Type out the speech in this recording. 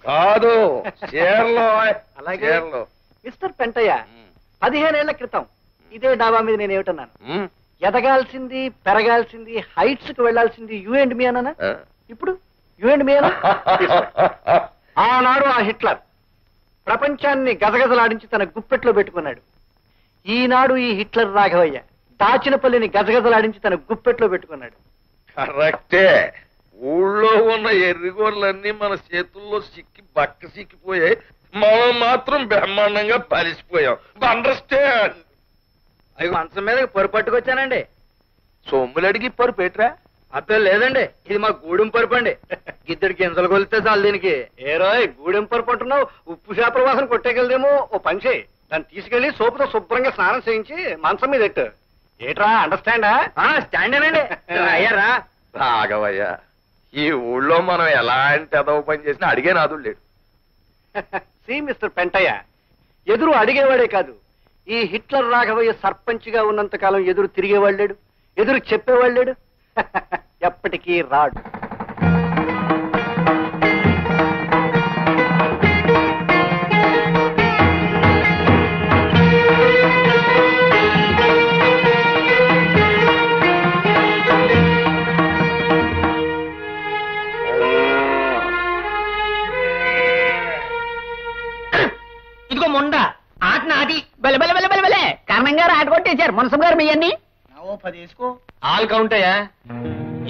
కాదు అలాగే మిస్టర్ పెంటయ్య 15 ఏళ్ల క్రితం ఇదే డాబా మీద నేను ఏమిటన్నాను? ఎదగాల్సింది, పెరగాల్సింది, హైట్స్ కు వెళ్లాల్సింది యూ అండ్ మీ అన్నానా? ఇప్పుడు యూ అండ్ మీ అన్నా? ఆనాడు ఆ హిట్లర్ ప్రపంచాన్ని గజగజలాడించి తన గుప్పెట్లో పెట్టుకున్నాడు. ఈనాడు ఈ హిట్లర్ రాఘవయ్య దాచినపల్లిని గజగజలాడించి తన గుప్పెట్లో పెట్టుకున్నాడు. కరెక్టే. ఊళ్ళో ఉన్న ఎర్రిగోర్లన్నీ మన చేతుల్లో సిక్కిపోయాయి. మనం మాత్రం బ్రహ్మాండంగా పరిసిపోయాం. అండర్స్టాండ్? అవి మంచం మీద పొరు పట్టుకొచ్చానండి. సొమ్ములు అడిగి పరు పెట్టరా? అబ్బే లేదండి, ఇది మా గూడెం పరుపు అండి. గిద్దడి గింజలు కొలితే చాలు దీనికి. ఏరోయ్ గూడెం పరుపు అంటున్నావు, ఉప్పు చేపల వాసన కొట్టేకెళ్దేమో. ఓ పని చేయి, దాన్ని తీసుకెళ్లి సోపుతో శుభ్రంగా స్నానం చేయించి మంచం మీద ఎట్టు. ఏట్రా అండర్స్టాండా? స్టాండేనండి. అయ్యారా రాఘవయ్య, ఈ ఊళ్ళో మనం ఎలాంటి అదవ పని చేసినా అడిగే నాదుడు లేడు. సి మిస్టర్ పెంటయ్య, ఎదురు అడిగేవాడే కాదు, ఈ హిట్లర్ రాఘవయ్య సర్పంచ్ గా ఉన్నంత కాలం ఎదురు తిరిగేవాడు లేడు, ఎదురు చెప్పేవాడు లేడు. ఎప్పటికీ రాడు. ఇదిగో మొండ ఆట నాది. బలే బలే బలే బలే బలే కారణంగా ఆట కొట్టేశారు. మునసం గారు మీ అన్ని 10 వేసుకో. ఆల్ కౌంటయ్యా.